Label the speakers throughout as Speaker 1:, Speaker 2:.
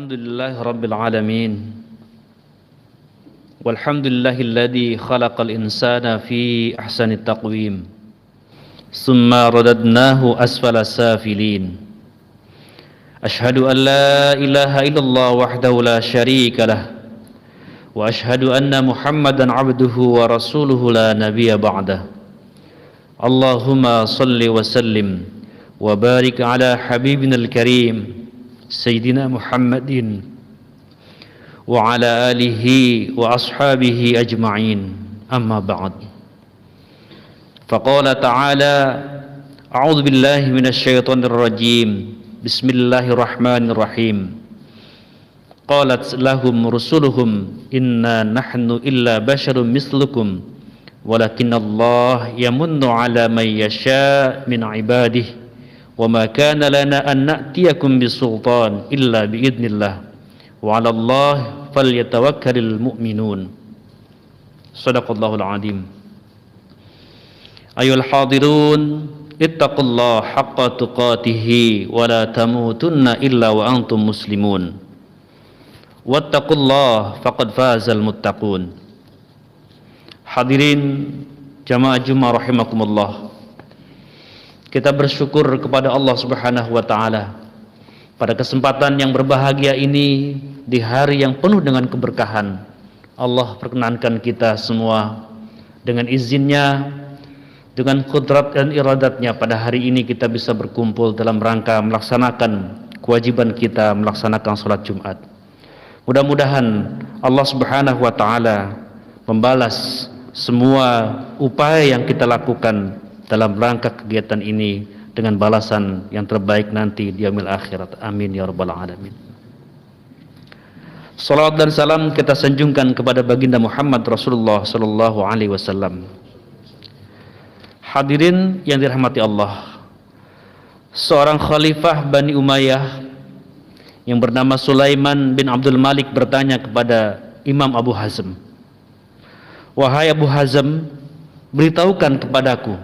Speaker 1: Alhamdulillah Rabbil Alamin. Walhamdulillahilladzi khalaqal insana fi ahsani taqwim. Summa radadnahu asfala safilin. Ashhadu an la ilaha illallah wahdahu la syarika lah. Wa ashhadu anna Muhammadan abduhu wa rasuluhu la nabiyya ba'dah. Allahumma salli wa sallim wa barik ala habibina al-karim Sayyidina Muhammadin wa ala alihi wa ashabihi ajma'in, amma ba'd. Faqala ta'ala a'udzu billahi minasy syaithanir rajim. Bismillahirrahmanirrahim. Qalat lahum rusuluhum inna nahnu illa basharun mislukum walakinnallaha yamunnu ala man yasha' min ibadihi wa ma kana lana an na'tiyakum bisultan illa biidznillah wa 'ala Allah falyatawakkalul mu'minun. Shadaqallahul 'azim. Ayyuhal hadirun, ittaqullaha haqqa tuqatih wa la tamutunna illa wa antum muslimun. Wattaqullaha faqad fazal muttaqun. Hadirin jamaah Jumat rahimakumullah. Kita bersyukur kepada Allah Subhanahu wa taala pada kesempatan yang berbahagia ini, di hari yang penuh dengan keberkahan. Allah perkenankan kita semua dengan izinnya, dengan kudrat dan iradatnya, pada hari ini kita bisa berkumpul dalam rangka melaksanakan kewajiban kita melaksanakan sholat Jumat. Mudah-mudahan Allah Subhanahu wa taala membalas semua upaya yang kita lakukan dalam rangka kegiatan ini dengan balasan yang terbaik nanti di yaumil akhirat. Amin ya rabbal alamin. Salawat dan salam kita sanjungkan kepada baginda Muhammad Rasulullah sallallahu alaihi wasallam. Hadirin yang dirahmati Allah, seorang khalifah Bani Umayyah yang bernama Sulaiman bin Abdul Malik bertanya kepada Imam Abu Hazm, "Wahai Abu Hazm, beritahukan kepadaku,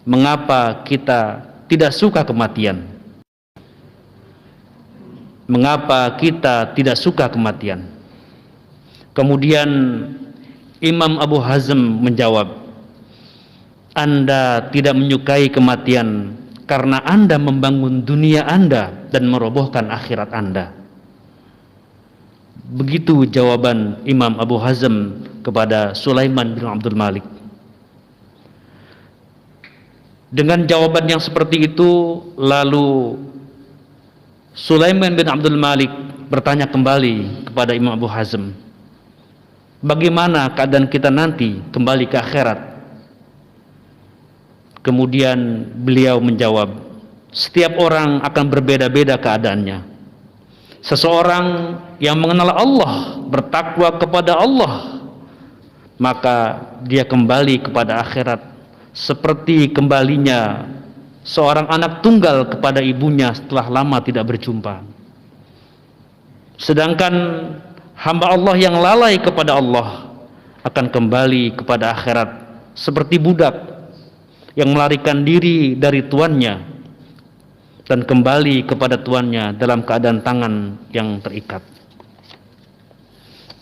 Speaker 1: mengapa kita tidak suka kematian? Mengapa kita tidak suka kematian?" Kemudian Imam Abu Hazm menjawab, "Anda tidak menyukai kematian karena Anda membangun dunia Anda dan merobohkan akhirat Anda." Begitu jawaban Imam Abu Hazm kepada Sulaiman bin Abdul Malik. Dengan jawaban yang seperti itu, lalu Sulaiman bin Abdul Malik bertanya kembali kepada Imam Abu Hazm, "Bagaimana keadaan kita nanti kembali ke akhirat?" Kemudian beliau menjawab, "Setiap orang akan berbeda-beda keadaannya. Seseorang yang mengenal Allah, bertakwa kepada Allah, maka dia kembali kepada akhirat seperti kembalinya seorang anak tunggal kepada ibunya setelah lama tidak berjumpa. Sedangkan hamba Allah yang lalai kepada Allah akan kembali kepada akhirat seperti budak yang melarikan diri dari tuannya dan kembali kepada tuannya dalam keadaan tangan yang terikat."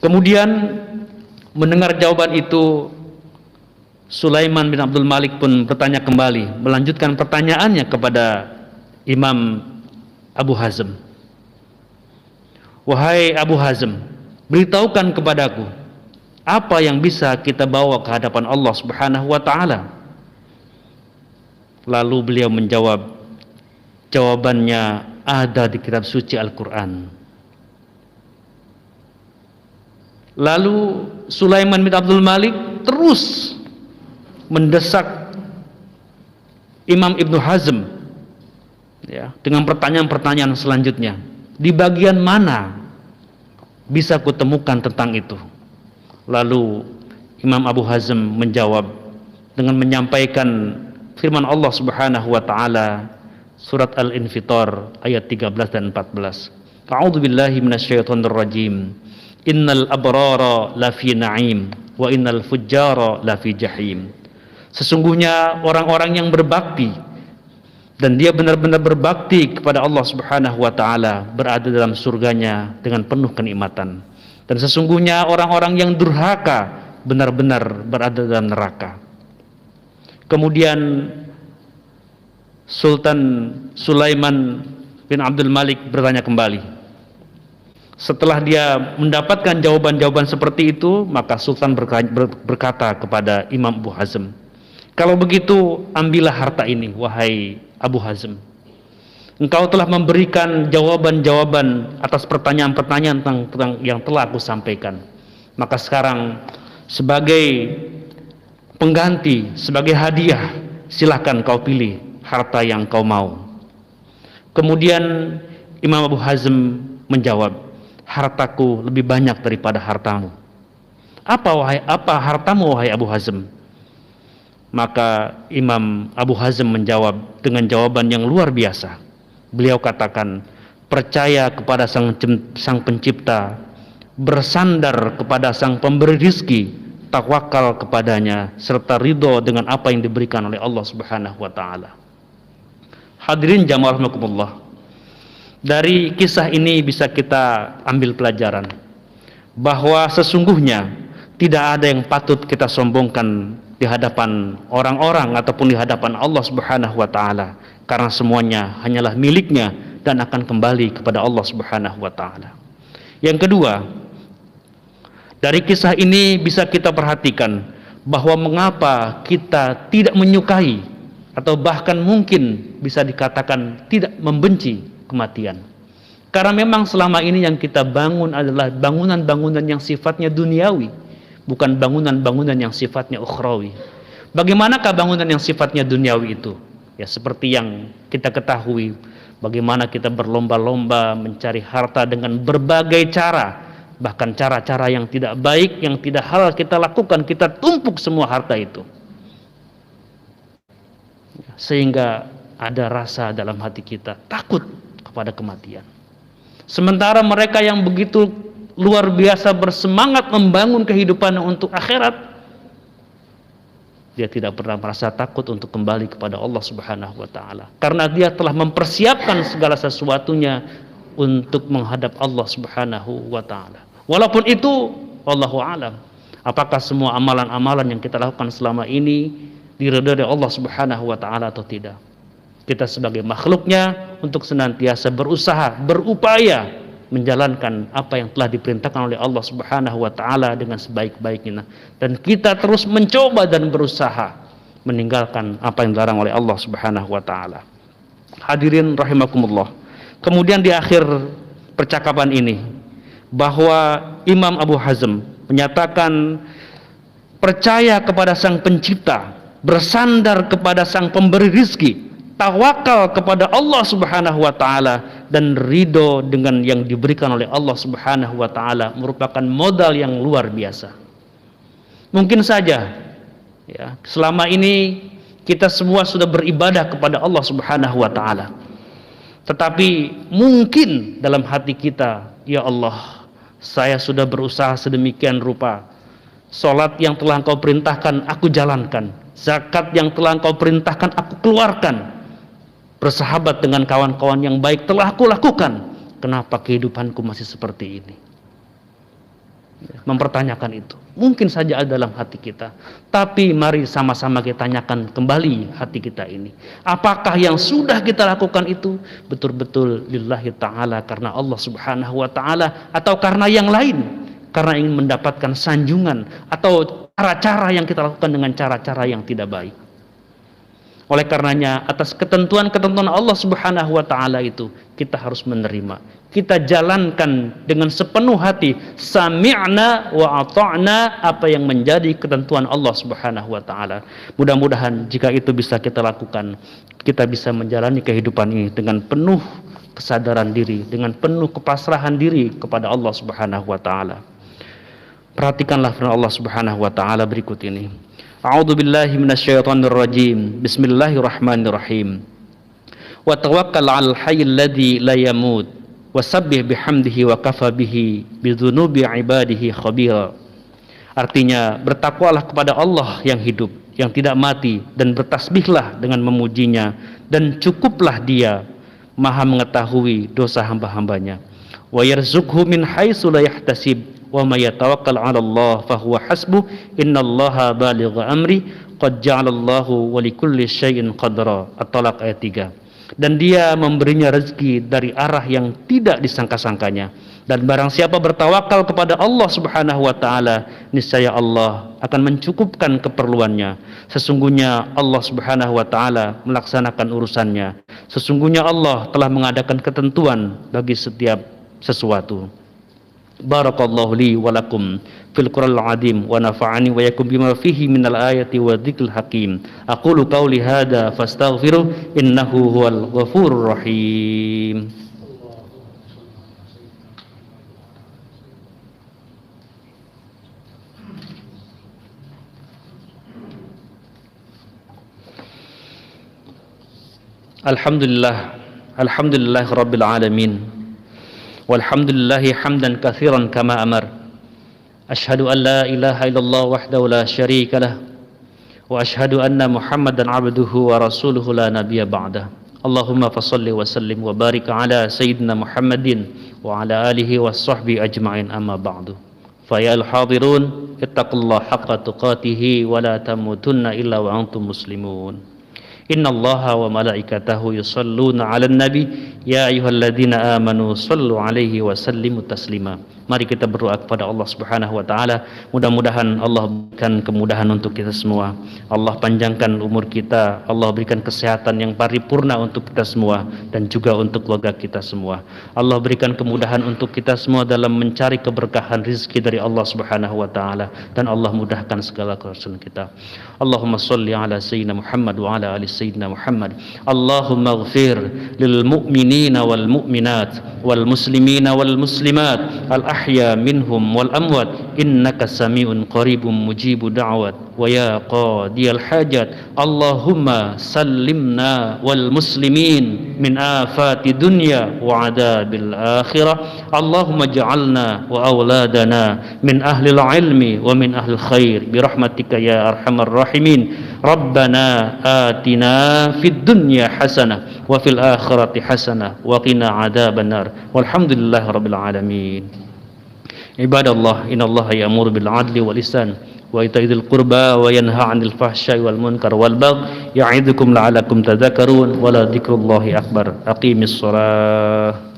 Speaker 1: Kemudian mendengar jawaban itu, Sulaiman bin Abdul Malik pun bertanya kembali, melanjutkan pertanyaannya kepada Imam Abu Hazm, "Wahai Abu Hazm, beritahukan kepadaku, apa yang bisa kita bawa ke hadapan Allah Subhanahu wa taala?" Lalu beliau menjawab, jawabannya ada di kitab suci Al-Quran. Lalu Sulaiman bin Abdul Malik terus mendesak Imam Ibnu Hazm dengan pertanyaan-pertanyaan selanjutnya. Di bagian mana bisa kutemukan tentang itu? Lalu Imam Abu Hazm menjawab dengan menyampaikan firman Allah Subhanahu wa taala surat Al-Infitar ayat 13 dan 14. A'udzu billahi minasyaitonir rajim. Innal abrara lafi na'im wa innal fujjara lafi jahim. Sesungguhnya orang-orang yang berbakti dan dia benar-benar berbakti kepada Allah Subhanahu wa taala, berada dalam surganya dengan penuh kenikmatan. Dan sesungguhnya orang-orang yang durhaka benar-benar berada dalam neraka. Kemudian Sultan Sulaiman bin Abdul Malik bertanya kembali. Setelah dia mendapatkan jawaban-jawaban seperti itu, maka Sultan berkata kepada Imam Abu Hazm, kalau begitu ambillah harta ini, wahai Abu Hazm. Engkau telah memberikan jawaban-jawaban atas pertanyaan-pertanyaan tentang yang telah aku sampaikan. Maka sekarang sebagai pengganti, sebagai hadiah, silahkan kau pilih harta yang kau mau. Kemudian Imam Abu Hazm menjawab, hartaku lebih banyak daripada hartamu. Apa hartamu wahai Abu Hazm? Maka Imam Abu Hazm menjawab dengan jawaban yang luar biasa. Beliau katakan, percaya kepada sang pencipta, bersandar kepada sang pemberi rizki, tawakal kepadanya, serta ridho dengan apa yang diberikan oleh Allah Subhanahu wa taala. Hadirin jamaah rahimakumullah. Dari kisah ini bisa kita ambil pelajaran bahwa sesungguhnya tidak ada yang patut kita sombongkan di hadapan orang-orang ataupun di hadapan Allah Subhanahu wa taala, karena semuanya hanyalah miliknya dan akan kembali kepada Allah Subhanahu wa taala. Yang kedua, dari kisah ini bisa kita perhatikan bahwa mengapa kita tidak menyukai atau bahkan mungkin bisa dikatakan tidak membenci kematian. Karena memang selama ini yang kita bangun adalah bangunan-bangunan yang sifatnya duniawi, bukan bangunan-bangunan yang sifatnya ukhrawi. Bagaimanakah bangunan yang sifatnya duniawi itu? Ya seperti yang kita ketahui, bagaimana kita berlomba-lomba mencari harta dengan berbagai cara, bahkan cara-cara yang tidak baik, yang tidak halal kita lakukan, kita tumpuk semua harta itu. Sehingga ada rasa dalam hati kita takut kepada kematian. Sementara mereka yang begitu luar biasa bersemangat membangun kehidupan untuk akhirat, dia tidak pernah merasa takut untuk kembali kepada Allah Subhanahu wa taala, karena dia telah mempersiapkan segala sesuatunya untuk menghadap Allah Subhanahu wa taala. Walaupun itu wallahu alam, apakah semua amalan-amalan yang kita lakukan selama ini diridhoi oleh Allah Subhanahu wa taala atau tidak. Kita sebagai makhluknya untuk senantiasa berusaha, berupaya menjalankan apa yang telah diperintahkan oleh Allah Subhanahu wa taala dengan sebaik-baiknya, dan kita terus mencoba dan berusaha meninggalkan apa yang dilarang oleh Allah Subhanahu wa taala. Hadirin rahimakumullah. Kemudian di akhir percakapan ini bahwa Imam Abu Hazm menyatakan percaya kepada sang pencipta, bersandar kepada sang pemberi rizki, tawakal kepada Allah Subhanahu wa taala, dan ridho dengan yang diberikan oleh Allah Subhanahu wa taala merupakan modal yang luar biasa. Mungkin saja ya, selama ini kita semua sudah beribadah kepada Allah Subhanahu wa taala, tetapi mungkin dalam hati kita, ya Allah, saya sudah berusaha sedemikian rupa, salat yang telah Engkau perintahkan aku jalankan, zakat yang telah Engkau perintahkan aku keluarkan, bersahabat dengan kawan-kawan yang baik telah aku lakukan, kenapa kehidupanku masih seperti ini? Mempertanyakan itu mungkin saja ada dalam hati kita, tapi mari sama-sama kita tanyakan kembali hati kita ini, apakah yang sudah kita lakukan itu betul-betul lillahi ta'ala, karena Allah Subhanahu wa ta'ala, atau karena yang lain, karena ingin mendapatkan sanjungan, atau cara-cara yang kita lakukan dengan cara-cara yang tidak baik. Oleh karenanya, atas ketentuan-ketentuan Allah Subhanahu wa taala itu kita harus menerima. Kita jalankan dengan sepenuh hati, sami'na wa ata'na, apa yang menjadi ketentuan Allah Subhanahu wa taala. Mudah-mudahan jika itu bisa kita lakukan, kita bisa menjalani kehidupan ini dengan penuh kesadaran diri, dengan penuh kepasrahan diri kepada Allah Subhanahu wa taala. Perhatikanlah firman Allah Subhanahu wa taala berikut ini. A'udzu billahi minasyaitonir rajim. Bismillahirrahmanirrahim. Wa tawakkal 'alal hayyil ladzi la yamut wasabbih bihamdihi wa kafa bihi bidzunubi 'ibadihi khabira. Artinya, bertakwalah kepada Allah yang hidup, yang tidak mati, dan bertasbihlah dengan memujinya dan cukuplah Dia Maha mengetahui dosa hamba-hambanya. Wa yarzuqhu min haitsu la yahtasib wa may yatawakkal 'ala Allah fa huwa hasbuh innallaha balighu amri qad ja'alallahu wa likulli syai'in qadra. At-Talaq ayat 3. Dan Dia memberinya rezeki dari arah yang tidak disangka-sangkanya. Dan barang siapa bertawakal kepada Allah Subhanahu wa taala, niscaya Allah akan mencukupkan keperluannya. Sesungguhnya Allah Subhanahu wa taala melaksanakan urusannya. Sesungguhnya Allah telah mengadakan ketentuan bagi setiap sesuatu. Barakallahu li wa lakum fil Qur'anil azim wa nafa'ani wa yakum bima fihi minal ayati wa dzikril hakim. Aqulu qauli hadza fastaghfiruh innahu huwal ghafurur rahim. Alhamdulillah rabbil alamin. Walhamdulillahi hamdan katsiran kama amar. Asyhadu an la ilaha illallah wahdahu la syarika lah. Wa asyhadu anna Muhammadan abduhu wa rasuluhu la nabiyya ba'dah. Allahumma fassalli wa sallim wa barik ala sayyidina Muhammadin wa ala alihi wa sahbihi ajma'in, amma ba'du. Fa ya al-hadirun ittaqullaha haqqa tuqatih wa la tamutunna illa wa antum muslimun. Innallaha wa malaikatahu yusalluna 'alan nabi ya ayyuhalladzina amanu shallu 'alaihi wa sallimu taslima. Mari kita berdoa kepada Allah Subhanahu wa taala. Mudah-mudahan Allah berikan kemudahan untuk kita semua. Allah panjangkan umur kita, Allah berikan kesehatan yang paripurna untuk kita semua dan juga untuk keluarga kita semua. Allah berikan kemudahan untuk kita semua dalam mencari keberkahan rezeki dari Allah Subhanahu wa taala dan Allah mudahkan segala urusan kita. Allahumma shalli ala sayyidina Muhammad wa ala ali sayyidina Muhammad. Allahumma ighfir lil mu'minina wal mu'minat wal muslimina wal muslimat al ahya minhum wal amwat innaka sami'un qaribun mujibu da'wat wa ya qadiyal hajat. Allahumma sallimna wal muslimin min afati dunya wa adabil akhirah. Allahumma ja'alna wa awladana min ahlil ilmi wa min ahlil khair birahmatika ya arhamar rahimin. Rabbana atina fid dunya hasanah wa fil akhirati hasanah wa qina adzabannar. Walhamdulillahi rabbil alamin. Ibadallah, innallaha ya'muru bil 'adli wal ihsan wa itaa'il qurba wa yanha 'anil fahsya'i wal munkar wal baghi ya'idukum la'allakum tadhakkarun wa la dzikrullahi akbar. Aqimis shalah.